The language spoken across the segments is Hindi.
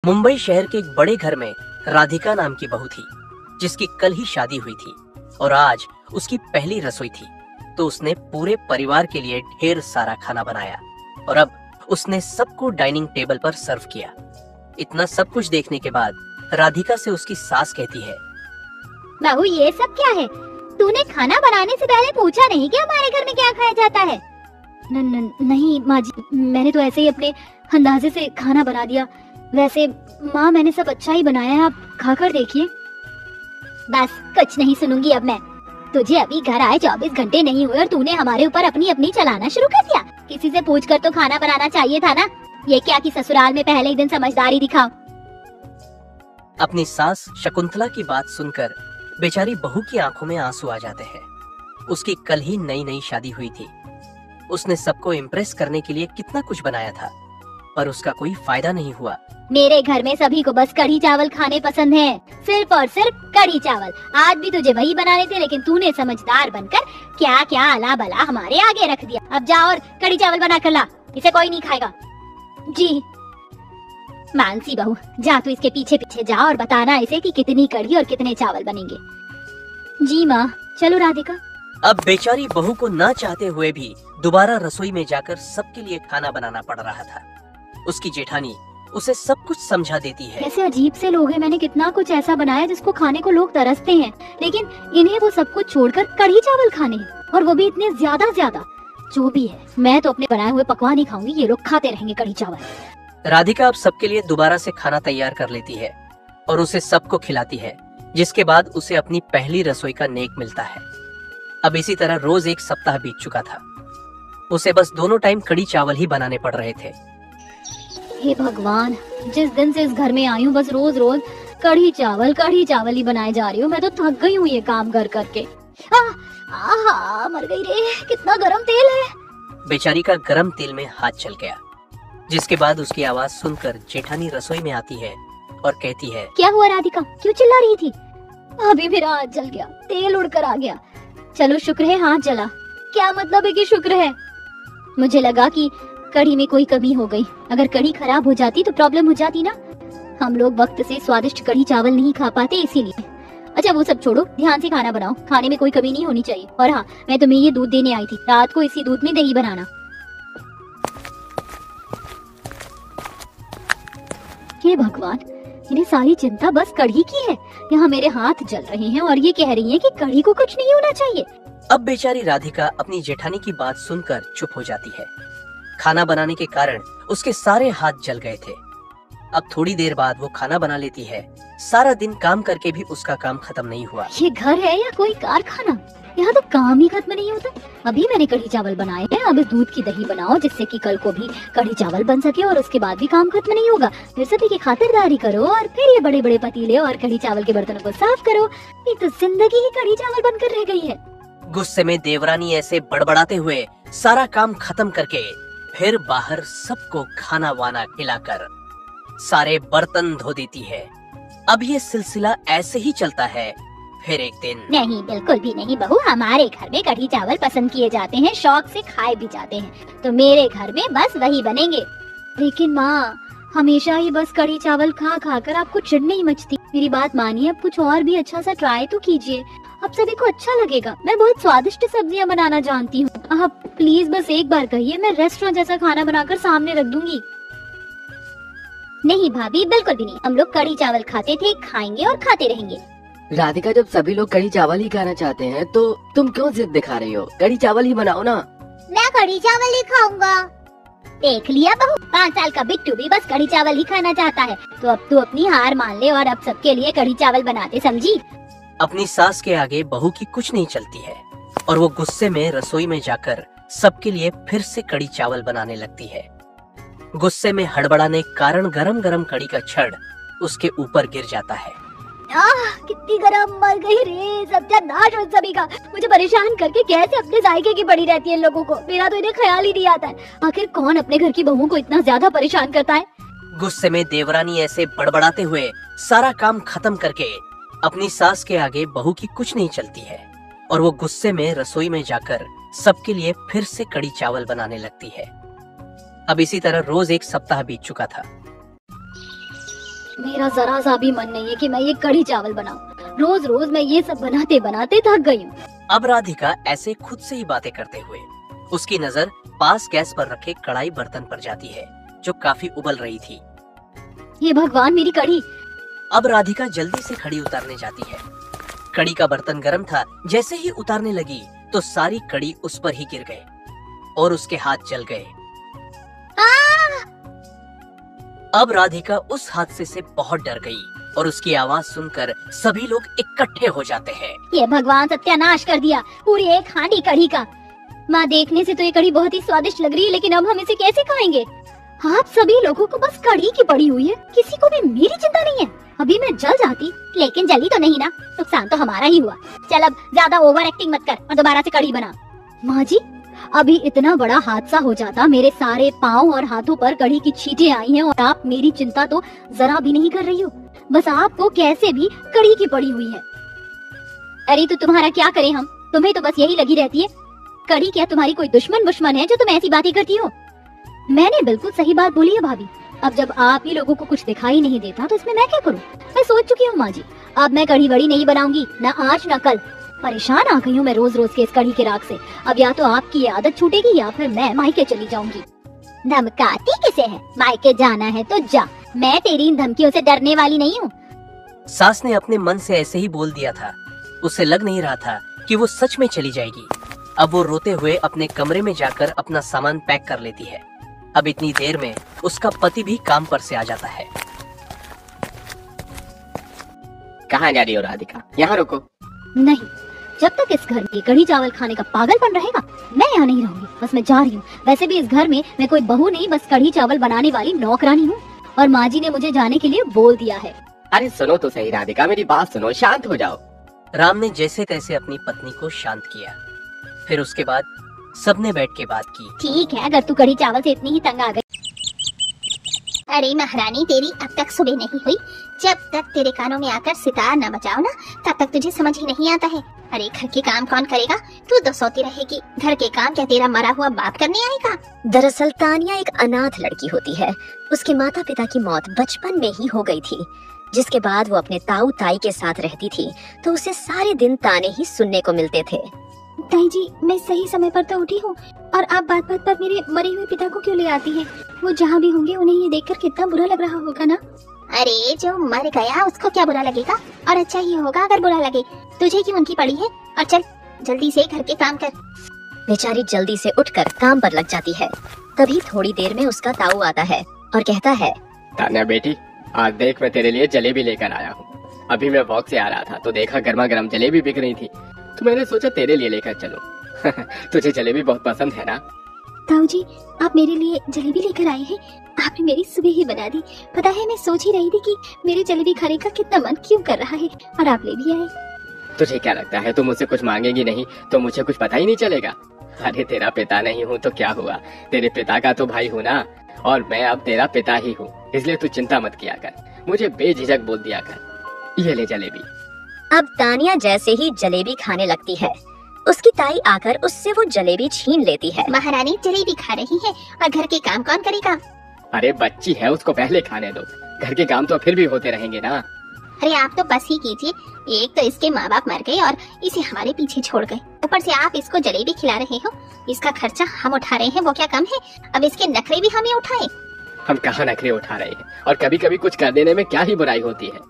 मुंबई शहर के एक बड़े घर में राधिका नाम की बहू थी, जिसकी कल ही शादी हुई थी और आज उसकी पहली रसोई थी। तो उसने पूरे परिवार के लिए ढेर सारा खाना बनाया और अब उसने सबको डाइनिंग टेबल पर सर्व किया। इतना सब कुछ देखने के बाद राधिका से उसकी सास कहती है, बहू ये सब क्या है? तूने खाना बनाने से पहले पूछा नहीं कि हमारे घर में क्या खाया जाता है? नहीं माँ जी, मैंने तो ऐसे ही अपने अंदाजे से खाना बना दिया। वैसे माँ मैंने सब अच्छा ही बनाया है, आप खाकर देखिए। बस कुछ नहीं सुनूंगी अब मैं। तुझे अभी घर आए 24 घंटे नहीं हुए और तूने हमारे ऊपर अपनी अपनी चलाना शुरू कर दिया। किसी से पूछकर तो खाना बनाना चाहिए था ना। ये क्या कि ससुराल में पहले ही दिन समझदारी दिखाओ। अपनी सास शकुंतला की बात सुनकर बेचारी बहू की आंखों में आंसू आ जाते हैं। उसकी कल ही नई नई शादी हुई थी। उसने सबको इम्प्रेस करने के लिए कितना कुछ बनाया था, पर उसका कोई फायदा नहीं हुआ। मेरे घर में सभी को बस कढ़ी चावल खाने पसंद है, सिर्फ और सिर्फ कढ़ी चावल। आज भी तुझे वही बनाने थे, लेकिन तूने समझदार बनकर क्या क्या अला बला हमारे आगे रख दिया। अब जा और कढ़ी चावल बना कर ला, इसे कोई नहीं खाएगा। जी मानसी बहू, जा तू इसके पीछे पीछे जा और बताना इसे कि कितनी कढ़ी और कितने चावल बनेंगे। जी माँ। चलो राधिका। अब बेचारी बहू को ना चाहते हुए भी दोबारा रसोई में जाकर सबके लिए खाना बनाना पड़ रहा था। उसकी जेठानी उसे सब कुछ समझा देती है। ऐसे अजीब से लोग हैं, मैंने कितना कुछ ऐसा बनाया जिसको खाने को लोग तरसते हैं, लेकिन इन्हें वो सब कुछ छोड़कर कढ़ी चावल खाने हैं, और वो भी इतने ज्यादा। जो भी है, मैं तो अपने बनाए हुए पकवान ही खाऊंगी, ये लोग खाते रहेंगे कढ़ी चावल। राधिका अब सबके लिए दोबारा से खाना तैयार कर लेती है और उसे सबको खिलाती है, जिसके बाद उसे अपनी पहली रसोई का नेक मिलता है। अब इसी तरह रोज एक सप्ताह बीत चुका था। उसे बस दोनों टाइम कढ़ी चावल ही बनाने पड़ रहे थे। हे भगवान, जिस दिन से इस घर में आई हूँ बस रोज रोज कढ़ी चावल ही बनाए जा रही हूँ। मैं तो थक गई हूँ ये काम कर करके। मर गई रे, कितना गरम तेल है। बेचारी का गरम तेल में हाथ चल गया, जिसके बाद उसकी आवाज सुनकर जेठानी रसोई में आती है और कहती है, क्या हुआ राधिका, क्यों चिल्ला रही थी? अभी मेरा हाथ जल गया, तेल उड़कर आ गया। चलो शुक्र है हाथ जला। क्या मतलब है कि शुक्र है? मुझे लगा कि कढ़ी में कोई कमी हो गई। अगर कढ़ी खराब हो जाती तो प्रॉब्लम हो जाती ना। हम लोग वक्त से स्वादिष्ट कढ़ी चावल नहीं खा पाते, इसीलिए। अच्छा वो सब छोड़ो, ध्यान से खाना बनाओ। खाने में कोई कमी नहीं होनी चाहिए। और हाँ, मैं तुम्हें ये दूध देने आई थी, रात को इसी दूध में दही बनाना। हे भगवान, इन्हें सारी चिंता बस कढ़ी की है। यहाँ मेरे हाथ जल रहे हैं और ये कह रही है कि कढ़ी को कुछ नहीं होना चाहिए। अब बेचारी राधिका अपनी जेठानी की बात सुनकर चुप हो जाती है। खाना बनाने के कारण उसके सारे हाथ जल गए थे। अब थोड़ी देर बाद वो खाना बना लेती है। सारा दिन काम करके भी उसका काम खत्म नहीं हुआ। ये घर है या कोई कारखाना? यहाँ तो काम ही खत्म नहीं होता। अभी मैंने कढ़ी चावल बनाए हैं, अब इस दूध की दही बनाओ, जिससे कि कल को भी कढ़ी चावल बन सके और उसके बाद भी काम खत्म नहीं होगा। फिर सभी की खातिरदारी करो और फिर ये बड़े बड़े पतीले और कढ़ी चावल के बर्तनों को साफ करो। ये तो जिंदगी ही कढ़ी चावल बनकर रह गई है। गुस्से में देवरानी ऐसे बड़बड़ाते हुए सारा काम खत्म करके फिर बाहर सबको खाना वाना खिलाकर सारे बर्तन धो देती है। अब ये सिलसिला ऐसे ही चलता है। फिर एक दिन, नहीं बिल्कुल भी नहीं बहू, हमारे घर में कढ़ी चावल पसंद किए जाते हैं, शौक से खाए भी जाते हैं, तो मेरे घर में बस वही बनेंगे। लेकिन माँ, हमेशा ही बस कढ़ी चावल खा खा कर आपको चिढ़ नहीं मचती? मेरी बात मानिए, अब कुछ और भी अच्छा सा ट्राई तो कीजिए, अब सभी को अच्छा लगेगा। मैं बहुत स्वादिष्ट सब्जियां बनाना जानती हूँ। आप प्लीज बस एक बार कहिए, मैं रेस्टोरेंट जैसा खाना बनाकर सामने रख दूंगी। नहीं भाभी, बिल्कुल भी नहीं। हम लोग कढ़ी चावल खाते थे, खाएंगे और खाते रहेंगे। राधिका, जब सभी लोग कढ़ी चावल ही खाना चाहते हैं तो तुम क्यों जिद दिखा रही हो? कढ़ी चावल ही बनाओ ना। मैं कढ़ी चावल ही खाऊंगा। देख लिया बहू, 5 साल का बिट्टू भी बस कढ़ी चावल ही खाना चाहता है। तो अब तू अपनी हार मान ले और अब सबके लिए कढ़ी चावल बनाते, समझी? अपनी सास के आगे बहू की कुछ नहीं चलती है और वो गुस्से में रसोई में जाकर सबके लिए फिर से कढ़ी चावल बनाने लगती है। गुस्से में हड़बड़ाने कारण गरम गरम कढ़ी का छड़ उसके ऊपर गिर जाता है। कितनी गरम, मर गई रे, सत्यानाश हो सभी का। मुझे परेशान करके कैसे अपने जायके की पड़ी रहती है इन लोगों को। मेरा तो इन्हें ख्याल ही नहीं आता है। आखिर कौन अपने घर की बहुओं को इतना ज्यादा परेशान करता है? गुस्से में देवरानी ऐसे बड़बड़ाते हुए सारा काम खत्म करके अपनी सास के आगे बहू की कुछ नहीं चलती है और वो गुस्से में रसोई में जाकर सबके लिए फिर से कढ़ी चावल बनाने लगती है। अब इसी तरह रोज एक सप्ताह बीत चुका था। मेरा जरा सा भी मन नहीं है कि मैं ये कढ़ी चावल बनाऊं। रोज रोज मैं ये सब बनाते बनाते थक गई हूँ। अब राधिका ऐसे खुद से ही बातें करते हुए उसकी नजर पास गैस पर रखे कढ़ाई बर्तन पर जाती है जो काफी उबल रही थी। ये भगवान, मेरी कढ़ी। अब राधिका जल्दी से कढ़ी उतारने जाती है। कढ़ी का बर्तन गर्म था। जैसे ही उतारने लगी तो सारी कढ़ी उस पर ही गिर गए और उसके हाथ जल गए। अब राधिका उस हादसे से बहुत डर गई और उसकी आवाज सुनकर सभी लोग इकट्ठे हो जाते हैं। ये भगवान सत्यानाश कर दिया पूरी एक हांडी कढ़ी का। माँ, देखने से तो ये कढ़ी बहुत ही स्वादिष्ट लग रही है, लेकिन अब हम इसे कैसे खाएंगे? आप सभी लोगों को बस कढ़ी की पड़ी हुई है, किसी को भी मेरी चिंता नहीं है। अभी मैं जल जाती, लेकिन जली तो नहीं ना, नुकसान तो हमारा ही हुआ। चल अब ज्यादा ओवर एक्टिंग मत कर और दोबारा से कढ़ी बना। माँ जी, अभी इतना बड़ा हादसा हो जाता, मेरे सारे पाँव और हाथों पर कढ़ी की छींटें आई हैं और आप मेरी चिंता तो जरा भी नहीं कर रही हो। बस आपको कैसे भी कढ़ी की पड़ी हुई है। अरे तो तुम्हारा क्या करें हम, तुम्हें तो बस यही लगी रहती है। कढ़ी क्या तुम्हारी कोई दुश्मन है जो तुम ऐसी बातें करती हो? मैंने बिल्कुल सही बात बोली है भाभी। अब जब आप ही लोगों को कुछ दिखाई नहीं देता तो इसमें मैं क्या करूं? मैं सोच चुकी हूँ माँ जी, अब मैं कढ़ी बड़ी नहीं बनाऊंगी, न आज न कल। परेशान आ गई हूँ मैं रोज रोज के इस कढ़ी के राग से। अब या तो आपकी ये आदत छूटेगी या फिर मैं मायके चली जाऊंगी। धमकाती किसे है? मायके जाना है तो जा, मैं तेरी इन धमकियों से डरने वाली नहीं हूँ। सास ने अपने मन से ऐसे ही बोल दिया था। उसे लग नहीं रहा था कि वो सच में चली जाएगी। अब वो रोते हुए अपने कमरे में जाकर अपना सामान पैक कर लेती है। अब इतनी देर में उसका पति भी काम पर से आ जाता है। कहाँ जा रही हो राधिका? यहाँ रुको। नहीं, जब तक इस घर में कढ़ी चावल खाने का पागलपन रहेगा मैं यहाँ नहीं रहूंगी। बस मैं जा रही हूँ। वैसे भी इस घर में मैं कोई बहू नहीं, बस कढ़ी चावल बनाने वाली नौकरानी हूँ और माँ जी ने मुझे जाने के लिए बोल दिया है। अरे सुनो तो सही राधिका, मेरी बात सुनो, शांत हो जाओ। राम ने जैसे तैसे अपनी पत्नी को शांत किया। फिर उसके बाद सबने बैठ के बात की। ठीक है, अगर तू कढ़ी चावल से इतनी ही तंग आ गई। अरे महारानी, तेरी अब तक सुबह नहीं हुई। जब तक तेरे कानों में आकर सितार न बजाओ ना, तब तक तुझे समझ ही नहीं आता है। अरे घर के काम कौन करेगा? तू तो सोती रहेगी। घर के काम क्या तेरा मरा हुआ बाप करने आएगा? दरअसल तानिया एक अनाथ लड़की होती है। उसके माता पिता की मौत बचपन में ही हो गई थी, जिसके बाद वो अपने ताऊ ताई के साथ रहती थी, तो उसे सारे दिन ताने ही सुनने को मिलते थे। ताई जी, मैं सही समय पर तो उठी हूँ और आप बात बात पर मेरे मरे हुए पिता को क्यों ले आती हैं? वो जहाँ भी होंगे उन्हें ये देखकर कितना बुरा लग रहा होगा ना। अरे जो मर गया उसको क्या बुरा लगेगा, और अच्छा ही होगा अगर बुरा लगे। तुझे क्यों उनकी पड़ी है? और चल जल्दी से घर के काम कर। बेचारी जल्दी से उठकर काम पर लग जाती है। तभी थोड़ी देर में उसका ताऊ आता है और कहता है, तान्या बेटी, आज देख मैं तेरे लिए जलेबी लेकर आया हूँ। अभी मैं वॉक से आ रहा था तो देखा गर्मा गर्म जलेबी बिक रही थी, तो मैंने सोचा तेरे लिए लेकर चलूं। तुझे जलेबी बहुत पसंद है ना? ताऊ जी, आप मेरे लिए जलेबी लेकर आए हैं। आपने मेरी सुबह ही बना दी। पता है, मैं सोच ही रही थी कि मेरी जलेबी खाने का कितना मन क्यों कर रहा है, और आप ले भी आए। तुझे क्या लगता है तुम मुझसे कुछ मांगेगी नहीं तो मुझे कुछ पता ही नहीं चलेगा? अरे तेरा पिता नहीं हूँ तो क्या हुआ, तेरे पिता का तो भाई हूँ ना, और मैं अब तेरा पिता ही हूँ। इसलिए तू चिंता मत किया कर, मुझे बेझिझक बोल दिया कर। ये ले जलेबी। अब तानिया जैसे ही जलेबी खाने लगती है, उसकी ताई आकर उससे वो जलेबी छीन लेती है। महारानी जलेबी खा रही है और घर के काम कौन करेगा? अरे बच्ची है, उसको पहले खाने दो, घर के काम तो फिर भी होते रहेंगे ना। अरे आप तो बस ही कीजिए। एक तो इसके माँ बाप मर गए और इसे हमारे पीछे छोड़ गए, ऊपर से आप इसको जलेबी खिला रहे हो। इसका खर्चा हम उठा रहे हैं, वो क्या कम है? अब इसके नखरे भी हमें उठाए। हम कहाँ नखरे उठा रहे हैं, और कभी कभी कुछ कर देने में क्या ही बुराई होती है।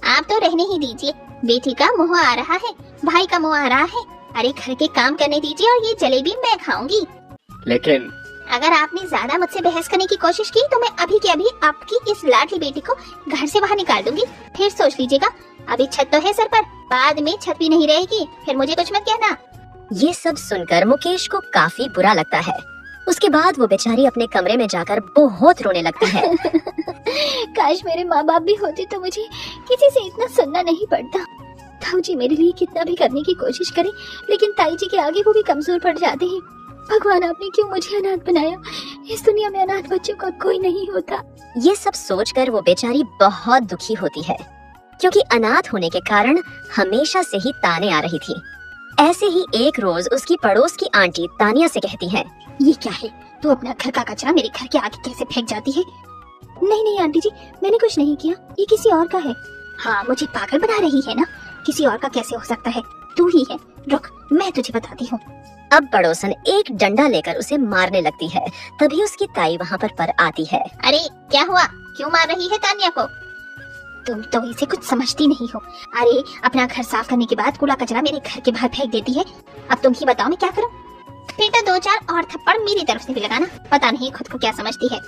आप तो रहने ही दीजिए। बेटी का मुँह आ रहा है, भाई का मुँह आ रहा है। अरे घर के काम करने दीजिए और ये जलेबी मैं खाऊंगी। लेकिन अगर आपने ज्यादा मुझसे बहस करने की कोशिश की तो मैं अभी के अभी आपकी इस लाडली बेटी को घर से बाहर निकाल दूंगी। फिर सोच लीजिएगा। अभी छत तो है सर पर, बाद में छत भी नहीं रहेगी, फिर मुझे कुछ मत कहना। ये सब सुनकर मुकेश को काफी बुरा लगता है। उसके बाद वो बेचारी अपने कमरे में जाकर बहुत रोने लगती है। काश मेरे माँ बाप भी होते तो मुझे किसी से इतना सुनना नहीं पड़ता। ताऊ जी मेरे लिए कितना भी करने की कोशिश करे, लेकिन ताई जी के आगे वो भी कमजोर पड़ जाते हैं। भगवान, आपने क्यों मुझे अनाथ बनाया? इस दुनिया में अनाथ बच्चों का कोई नहीं होता। ये सब सोचकर वो बेचारी बहुत दुखी होती है, क्योंकि अनाथ होने के कारण हमेशा से ही ताने आ रही थी। ऐसे ही एक रोज उसकी पड़ोस की आंटी तानिया से कहती है, ये क्या है? तू अपना घर का कचरा मेरे घर के आगे कैसे फेंक जाती है? नहीं नहीं आंटी जी, मैंने कुछ नहीं किया, ये किसी और का है। हाँ, मुझे पागल बना रही है ना? किसी और का कैसे हो सकता है? तू ही है। रुक, मैं तुझे बताती हूँ। अब पड़ोसन एक डंडा लेकर उसे मारने लगती है। तभी उसकी ताई वहाँ पर आती है। अरे क्या हुआ, क्यों मार रही है तानिया को? तुम तो इसे कुछ समझती नहीं हो। अरे अपना घर साफ करने के बाद कूड़ा कचरा मेरे घर के बाहर फेंक देती है। अब तुम ही बताओ मैं क्या करूं? फिर तो 2-4 और थप्पड़ मेरी तरफ से भी लगाना। पता नहीं खुद को क्या समझती है।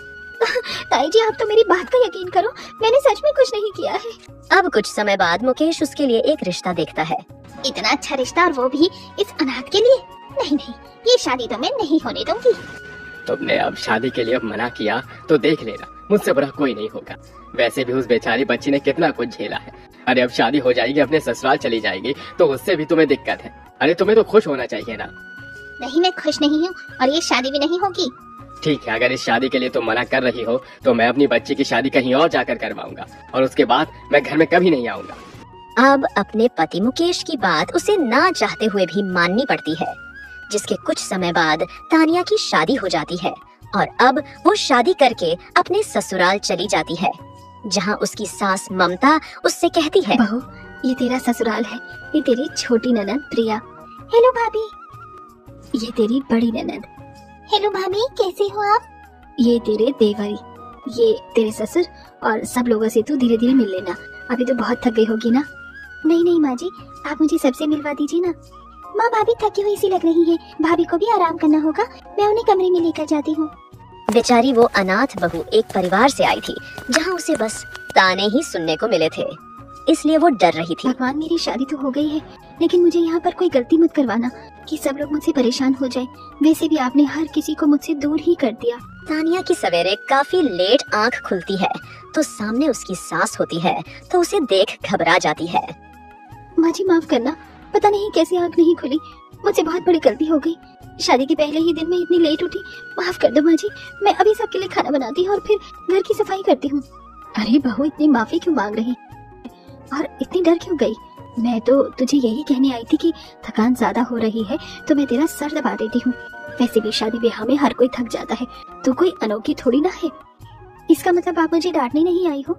ताई जी, आप तो मेरी बात का यकीन करो, मैंने सच में कुछ नहीं किया है। अब कुछ समय बाद मुकेश उसके लिए एक रिश्ता देखता है। इतना अच्छा रिश्ता, और वो भी इस अनाथ के लिए? नहीं नहीं, ये शादी तो मैं नहीं होने दूंगी। तुमने अब शादी के लिए मना किया तो देख लेना, मुझसे बुरा कोई नहीं होगा। वैसे भी उस बेचारी बच्ची ने कितना कुछ झेला है। अरे अब शादी हो जाएगी, अपने ससुराल चली जाएगी, तो उससे भी तुम्हें दिक्कत है। अरे तुम्हें तो खुश होना चाहिए ना। नहीं, मैं खुश नहीं हूँ, और ये शादी भी नहीं होगी। ठीक है, अगर इस शादी के लिए तुम मना कर रही हो तो मैं अपनी बच्ची की शादी कहीं और जाकर करवाऊंगा, और उसके बाद मैं घर में कभी नहीं आऊंगा। अब अपने पति मुकेश की बात उसे ना चाहते हुए भी माननी पड़ती है, जिसके कुछ समय बाद तानिया की शादी हो जाती है। और अब वो शादी करके अपने ससुराल चली जाती है, जहाँ उसकी सास ममता उससे कहती है, बहू, ये तेरा ससुराल है, ये तेरी छोटी ननद प्रिया। हेलो भाभी। ये तेरी बड़ी ननद। हेलो भाभी, कैसे हो आप? ये तेरे देवरी, ये तेरे ससुर, और सब लोगों से तू धीरे धीरे मिल लेना। अभी तो बहुत थक गई होगी ना? नहीं नहीं माँ जी, आप मुझे सबसे मिलवा दीजिए ना। माँ, भाभी थकी हुई सी लग रही है, भाभी को भी आराम करना होगा, मैं उन्हें कमरे में लेकर जाती हूँ। बेचारी वो अनाथ बहू एक परिवार से आई थी, जहाँ उसे बस ताने ही सुनने को मिले थे, इसलिए वो डर रही थी। भगवान, मेरी शादी तो हो गई है, लेकिन मुझे यहाँ पर कोई गलती मत करवाना कि सब लोग मुझसे परेशान हो जाए। वैसे भी आपने हर किसी को मुझसे दूर ही कर दिया। तानिया की सवेरे काफी लेट आंख खुलती है, तो सामने उसकी सास होती है, तो उसे देख घबरा जाती है। माँ जी, माफ करना, पता नहीं कैसे आंख नहीं खुली, मुझसे बहुत बड़ी गलती हो गई। शादी के पहले ही दिन में इतनी लेट उठी, माफ कर दो माँ जी। मैं अभी सबके लिए खाना बनाती हूँ और फिर घर की सफाई करती हूँ। अरे बहू, इतनी माफी क्यों मांग रही और इतनी डर क्यों गई? मैं तो तुझे यही कहने आई थी कि थकान ज्यादा हो रही है तो मैं तेरा सर दबा देती हूँ। वैसे भी शादी ब्याह में हर कोई थक जाता है, तू कोई अनोखी थोड़ी ना है। इसका मतलब आप मुझे डांटने नहीं आई हो?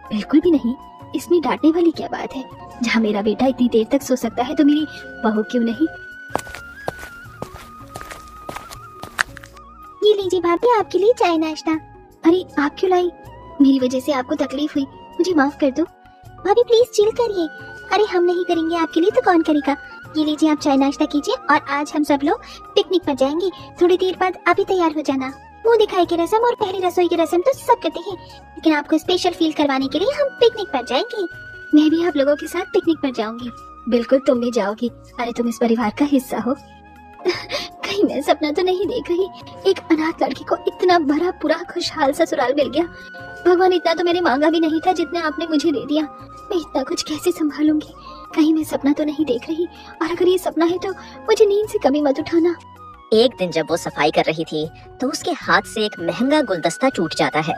बिल्कुल भी नहीं, इसमें डांटने वाली क्या बात है? जहाँ मेरा बेटा इतनी देर तक सो सकता है तो मेरी बहू क्यों नहीं? ये लीजिए भाभी, आपके लिए चाय नाश्ता। अरे आप क्यों लाई? मेरी वजह से आपको तकलीफ हुई, मुझे माफ कर दो। भाभी प्लीज चिल करिए। अरे हम नहीं करेंगे आपके लिए तो कौन करेगा? ये लीजिए, आप चाय नाश्ता कीजिए, और आज हम सब लोग पिकनिक पर जाएंगे। थोड़ी देर बाद आप भी तैयार हो जाना। मुंह दिखाई की रस्म और पहली रसोई की रस्म तो सब करते हैं, लेकिन आपको स्पेशल फील करवाने के लिए हम पिकनिक पर जाएंगे। मैं भी आप लोगों के साथ पिकनिक पर जाऊंगी। बिल्कुल, तुम भी जाओगी। अरे तुम इस परिवार का हिस्सा हो। कहीं मैं सपना तो नहीं देख रही? एक अनाथ लड़की को इतना बड़ा पूरा खुशहाल ससुराल मिल गया। भगवान, इतना तो मैंने मांगा भी नहीं था जितना आपने मुझे दे दिया। मैं इतना कुछ कैसे संभालूंगी? कहीं मैं सपना तो नहीं देख रही? और अगर ये सपना है तो मुझे नींद से कभी मत उठाना। एक दिन जब वो सफाई कर रही थी तो उसके हाथ से एक महंगा गुलदस्ता टूट जाता है।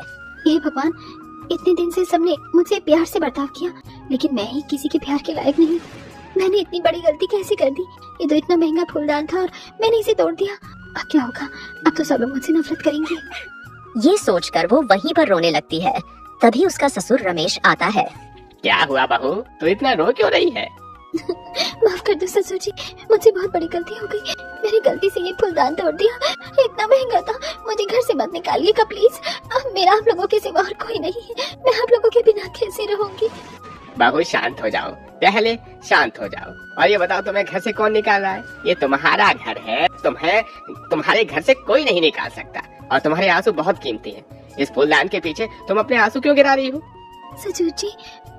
हे भगवान, इतने दिन से सबने मुझसे प्यार से बर्ताव किया, लेकिन मैं ही किसी के प्यार के लायक नहीं। मैंने इतनी बड़ी गलती कैसे कर दी? ये तो इतना महंगा फूलदान था और मैंने इसे तोड़ दिया। अब क्या होगा? अब तो सब लोग मुझसे नफरत करेंगे। ये सोचकर वो वहीं पर रोने लगती है। तभी उसका ससुर रमेश आता है। क्या हुआ बहू, तू इतना रो क्यों रही है? माफ कर दो ससुर जी, मुझसे बहुत बड़ी गलती हो गई। मैंने गलती से ये फूलदान तोड़ दिया, इतना महंगा था। मुझे घर से मत निकालिएगा प्लीज। अब मेरा आप लोगों के सिवा और कोई नहीं है। मैं आप लोगों के बिना कैसे रहूंगी? बहू शांत हो जाओ, पहले शांत हो जाओ, और ये बताओ तुम्हें घर से कौन निकाल रहा है? ये तुम्हारा घर है, तुम्हारे घर से कोई नहीं निकाल सकता, और तुम्हारे आंसू बहुत कीमती हैं। इस फूलदान के पीछे तुम अपने आंसू क्यों गिरा रही हो? ससुर जी,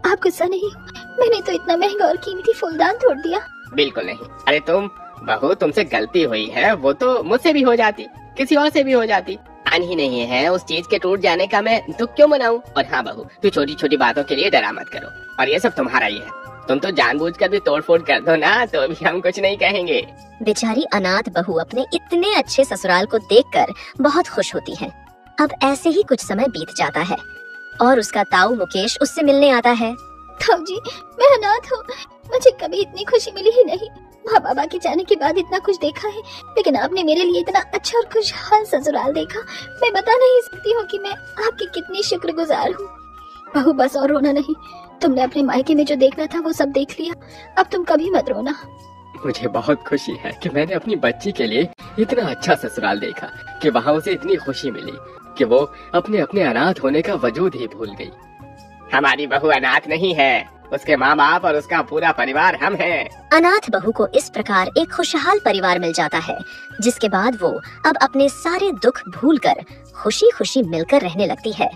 आप गुस्सा नहीं हो? मैंने तो इतना महंगा और कीमती फूलदान तोड़ दिया। बिल्कुल नहीं। अरे बहू, तुमसे गलती हुई है, वो तो मुझसे भी हो जाती, किसी और से भी हो जाती। आन ही नहीं है उस चीज के टूट जाने का, मैं दुख क्यों मनाऊं? और हाँ बहू, तू छोटी छोटी बातों के लिए डरा मत करो, और ये सब तुम्हारा ही है। तुम तो जानबूझकर भी तोड़फोड़ कर दो ना, तो भी हम कुछ नहीं कहेंगे। बेचारी अनाथ बहू अपने इतने अच्छे ससुराल को देखकर बहुत खुश होती है। अब ऐसे ही कुछ समय बीत जाता है और उसका ताऊ मुकेश उससे मिलने आता है। ताऊ जी, मैं अनाथ हूँ, मुझे कभी इतनी खुशी मिली ही नहीं। माँ बाबा के जाने के बाद इतना कुछ देखा है, लेकिन आपने मेरे लिए इतना अच्छा और खुशहाल ससुराल देखा। मैं बता नहीं सकती हूँ कि मैं आपकी कितनी शुक्रगुजार हूँ। बहू बस और रोना नहीं, तुमने अपने मायके में जो देखना था वो सब देख लिया, अब तुम कभी मत रोना। मुझे बहुत खुशी है कि मैंने अपनी बच्ची के लिए इतना अच्छा ससुराल देखा कि वहाँ उसे इतनी खुशी मिली कि वो अपने अपने अनाथ होने का वजूद ही भूल गई। हमारी बहू अनाथ नहीं है, उसके माँ बाप और उसका पूरा परिवार हम हैं। अनाथ बहू को इस प्रकार एक खुशहाल परिवार मिल जाता है, जिसके बाद वो अब अपने सारे दुख भूलकर खुशी खुशी मिलकर रहने लगती है।